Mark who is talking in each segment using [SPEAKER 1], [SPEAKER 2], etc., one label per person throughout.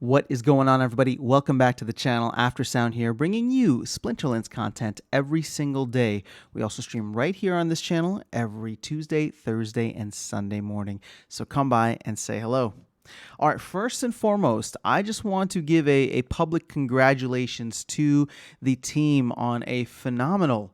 [SPEAKER 1] What is going on, everybody? Welcome back to the channel. Aftersound here, bringing you Splinterlands content every single day. We also stream right here on this channel every Tuesday, Thursday, and Sunday morning. So come by and say hello. All right, first and foremost, I just want to give a public congratulations to the team on a phenomenal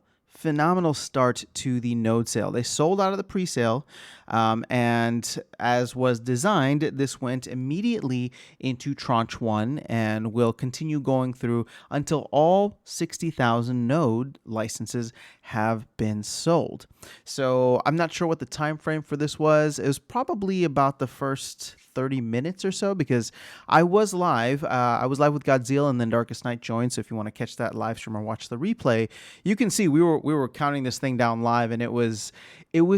[SPEAKER 1] start to the node sale. They sold out of the pre-sale, and as was designed, this went immediately into tranche 1 and will continue going through until all 60,000 node licenses have been sold. So I'm not sure what the time frame for this was. It was probably about the first 30 minutes or so, because I was live. I was live with Godzilla, and then Darkest Night joined. So if you want to catch that live stream or watch the replay, you can see we were counting this thing down live, and it was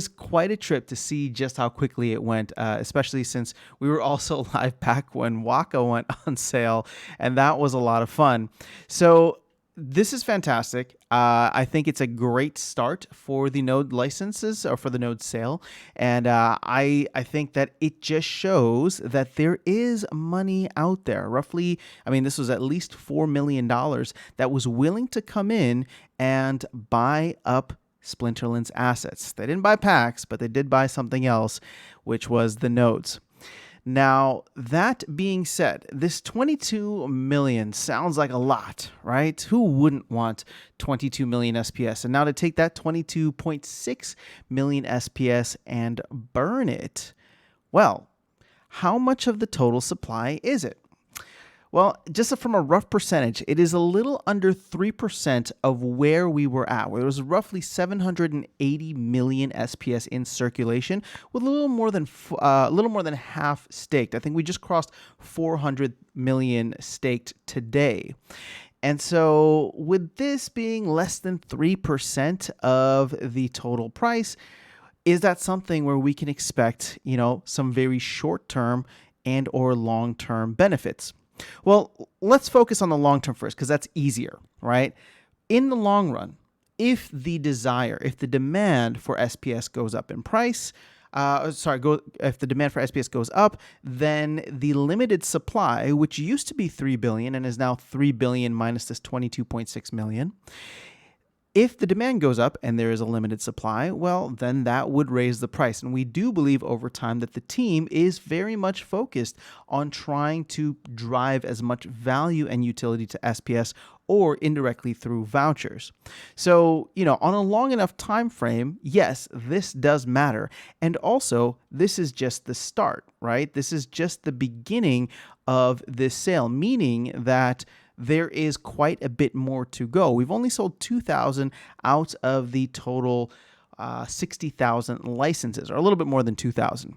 [SPEAKER 1] quite a trip to see just how quickly it went, especially since we were also live back when Waka went on sale, and that was a lot of fun. So this is fantastic. I think it's a great start for the node licenses, or for the node sale. And I think that it just shows that there is money out there. Roughly, I mean, this was at least $4 million that was willing to come in and buy up Splinterlands assets. They didn't buy packs, but they did buy something else, which was the nodes. Now, that being said, this 22 million sounds like a lot, right? Who wouldn't want 22 million SPS? And now to take that 22.6 million SPS and burn it, well, how much of the total supply is it? Well, just from a rough percentage, it is a little under 3% of where we were at, where there was roughly 780 million SPS in circulation, with a little more than half staked. I think we just crossed 400 million staked today. And so with this being less than 3% of the total price, is that something where we can expect, some very short-term and or long-term benefits? Well, let's focus on the long term first, because that's easier, right? In the long run, if the demand for SPS goes up in price, if the demand for SPS goes up, then the limited supply, which used to be 3 billion and is now 3 billion minus this 22.6 million, if the demand goes up and there is a limited supply, well, then that would raise the price. And we do believe over time that the team is very much focused on trying to drive as much value and utility to SPS, or indirectly through vouchers. So, on a long enough time frame, yes, this does matter. And also, this is just the start, right? This is just the beginning of this sale, meaning that there is quite a bit more to go. We've only sold 2,000 out of the total 60,000 licenses, or a little bit more than 2,000.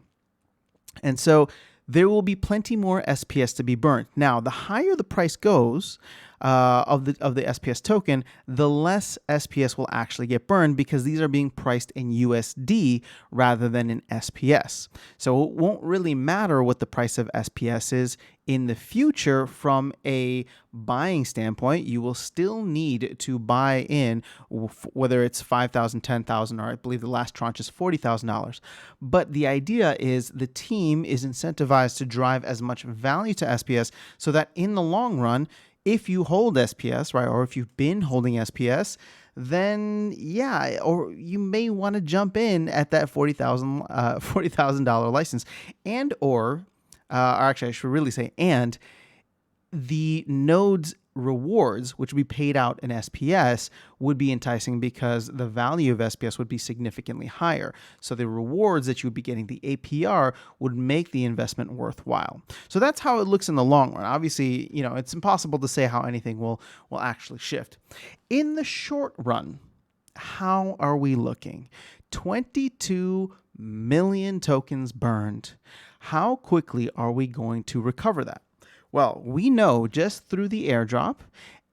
[SPEAKER 1] And so there will be plenty more SPS to be burnt. Now, the higher the price goes of the SPS token, the less SPS will actually get burned, because these are being priced in USD rather than in SPS. So it won't really matter what the price of SPS is in the future from a buying standpoint. You will still need to buy in, whether it's 5,000, 10,000, or I believe the last tranche is $40,000. But the idea is the team is incentivized to drive as much value to SPS, so that in the long run, if you hold SPS, right, or if you've been holding SPS, then yeah, or you may want to jump in at that $40,000 license, or actually I should really say, and the nodes rewards, which would be paid out in SPS, would be enticing, because the value of SPS would be significantly higher. So the rewards that you would be getting, the APR, would make the investment worthwhile. So that's how it looks in the long run. Obviously, it's impossible to say how anything will actually shift. In the short run, how are we looking? 22 million tokens burned. How quickly are we going to recover that? Well, we know just through the airdrop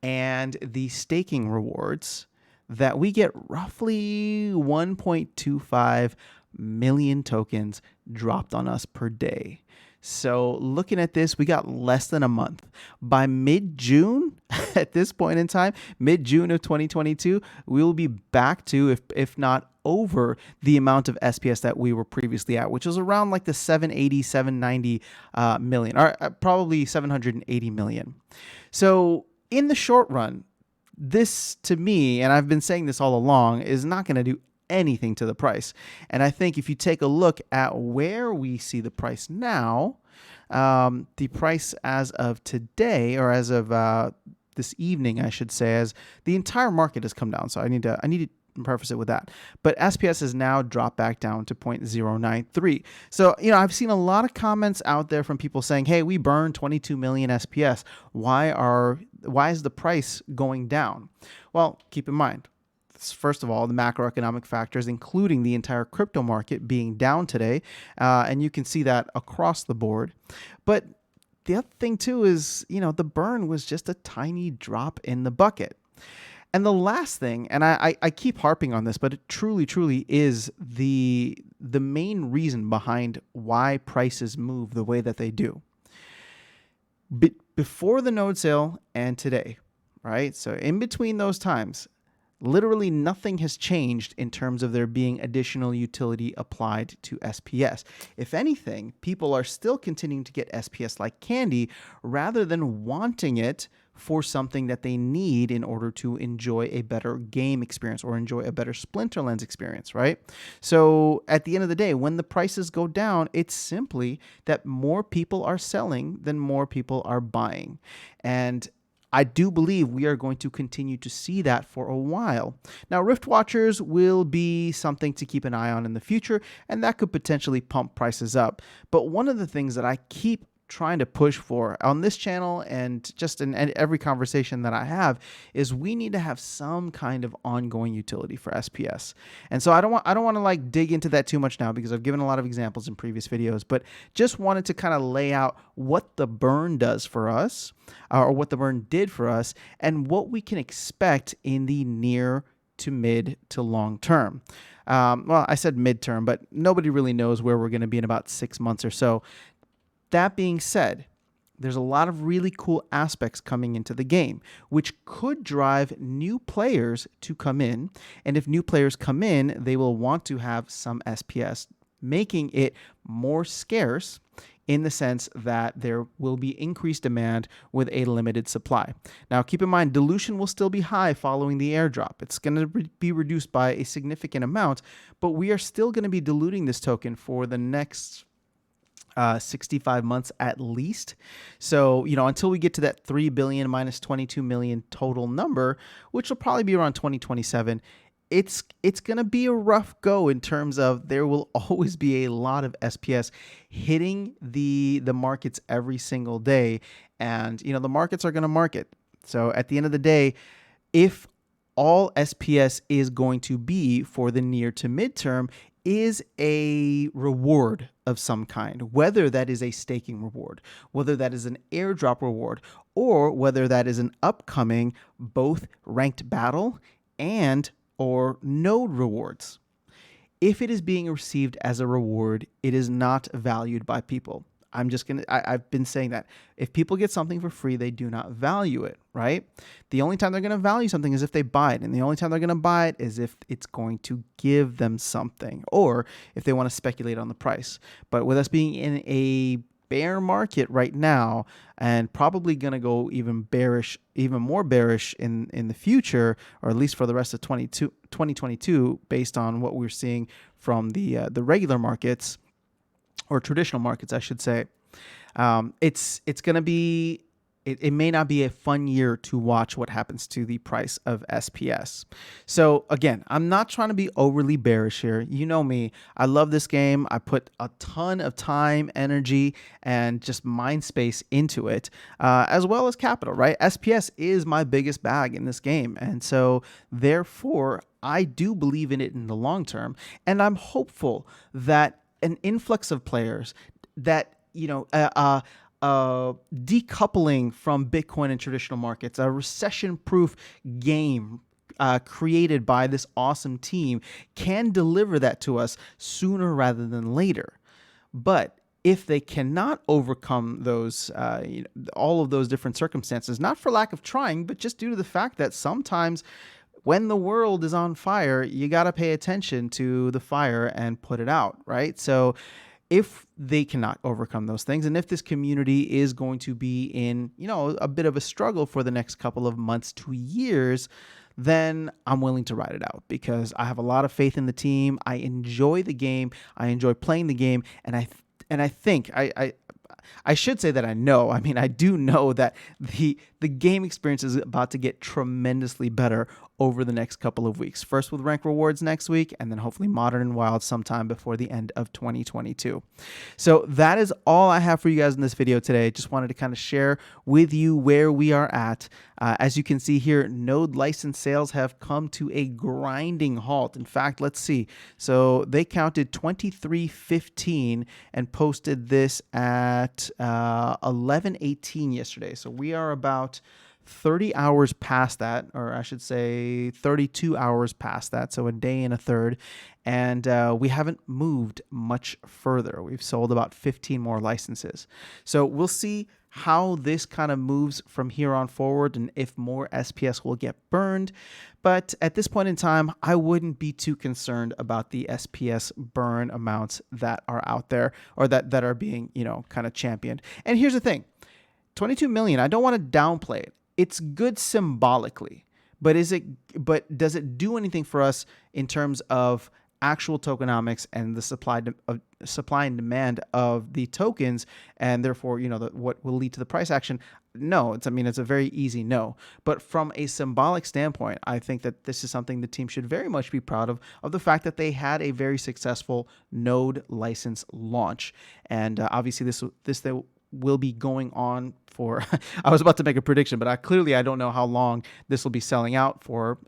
[SPEAKER 1] and the staking rewards that we get roughly 1.25 million tokens dropped on us per day. So looking at this, we got less than a month. By mid-June, at this point in time, mid-June of 2022, we will be back to, if not over, the amount of SPS that we were previously at, which was around like the 780, 790 million, or probably 780 million. So in the short run, this to me, and I've been saying this all along, is not going to do anything to the price. And I think if you take a look at where we see the price now, the price as of today, or as of this evening, I should say, as the entire market has come down. So I need to preface it with that. But SPS has now dropped back down to 0.093. So, I've seen a lot of comments out there from people saying, hey, we burned 22 million SPS. Why is the price going down? Well, keep in mind, first of all, the macroeconomic factors, including the entire crypto market being down today. And you can see that across the board. But the other thing too is, the burn was just a tiny drop in the bucket. And the last thing, and I keep harping on this, but it truly, truly is the main reason behind why prices move the way that they do. Before the node sale and today, right? So in between those times, literally nothing has changed in terms of there being additional utility applied to SPS. If anything, people are still continuing to get SPS like candy rather than wanting it for something that they need in order to enjoy a better game experience or enjoy a better Splinterlands experience, right? So at the end of the day, when the prices go down, it's simply that more people are selling than more people are buying. And I do believe we are going to continue to see that for a while. Now, Rift Watchers will be something to keep an eye on in the future, and that could potentially pump prices up. But one of the things that I keep trying to push for on this channel and just in every conversation that I have is we need to have some kind of ongoing utility for SPS. And so I don't want to like dig into that too much now because I've given a lot of examples in previous videos, but just wanted to kind of lay out what the burn does for us, or what the burn did for us, and what we can expect in the near to mid to long term. Well, I said midterm, but nobody really knows where we're going to be in about 6 months or so. That being said, there's a lot of really cool aspects coming into the game, which could drive new players to come in. And if new players come in, they will want to have some SPS, making it more scarce in the sense that there will be increased demand with a limited supply. Now, keep in mind, dilution will still be high following the airdrop. It's going to be reduced by a significant amount, but we are still going to be diluting this token for the next 65 months at least. So, until we get to that 3 billion minus 22 million total number, which will probably be around 2027, it's going to be a rough go in terms of there will always be a lot of SPS hitting the markets every single day. And, the markets are going to market. So at the end of the day, if all SPS is going to be for the near to midterm is a reward of some kind, whether that is a staking reward, whether that is an airdrop reward, or whether that is an upcoming both ranked battle and or node rewards. If it is being received as a reward, it is not valued by people. I've been saying that if people get something for free, they do not value it, right? The only time they're going to value something is if they buy it. And the only time they're going to buy it is if it's going to give them something or if they want to speculate on the price. But with us being in a bear market right now and probably going to go even more bearish in the future, or at least for the rest of 2022, based on what we're seeing from the regular markets, or traditional markets, I should say, it's going to be, it may not be a fun year to watch what happens to the price of SPS. So again, I'm not trying to be overly bearish here. You know me, I love this game. I put a ton of time, energy, and just mind space into it, as well as capital, right? SPS is my biggest bag in this game. And so therefore, I do believe in it in the long term. And I'm hopeful that an influx of players, that, decoupling from Bitcoin and traditional markets, a recession-proof game created by this awesome team can deliver that to us sooner rather than later. But if they cannot overcome those, all of those different circumstances, not for lack of trying, but just due to the fact that sometimes when the world is on fire, you got to pay attention to the fire and put it out, right? So if they cannot overcome those things, and if this community is going to be in, a bit of a struggle for the next couple of months to years, then I'm willing to ride it out because I have a lot of faith in the team. I enjoy the game. I enjoy playing the game, and I think I should say that I know. I mean, I do know that the game experience is about to get tremendously better over the next couple of weeks. First with rank rewards next week, and then hopefully Modern and Wild sometime before the end of 2022. So that is all I have for you guys in this video today. Just wanted to kind of share with you where we are at. As you can see here, node license sales have come to a grinding halt. In fact, let's see. So they counted 2315 and posted this at 11:18 yesterday. So we are about 30 hours past that, or I should say 32 hours past that, so a day and a third, and we haven't moved much further. We've sold about 15 more licenses. So we'll see how this kind of moves from here on forward and if more SPS will get burned. But at this point in time, I wouldn't be too concerned about the SPS burn amounts that are out there or that are being, kind of championed. And here's the thing, 22 million, I don't want to downplay it. It's good symbolically, but does it do anything for us in terms of actual tokenomics and the supply and demand of the tokens, and therefore, what will lead to the price action? No, it's a very easy no. But from a symbolic standpoint, I think that this is something the team should very much be proud of the fact that they had a very successful node license launch. And obviously this will be going on for, I was about to make a prediction, but I don't know how long this will be selling for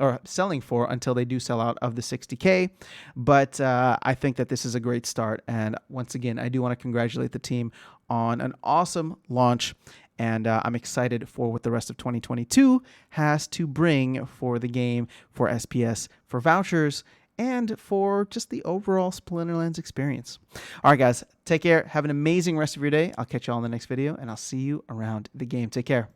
[SPEAKER 1] until they do sell out of the 60K. But I think that this is a great start. And once again, I do want to congratulate the team on an awesome launch. And I'm excited for what the rest of 2022 has to bring for the game, for SPS, for vouchers, and for just the overall Splinterlands experience. All right, guys, take care. Have an amazing rest of your day. I'll catch you all in the next video, and I'll see you around the game. Take care.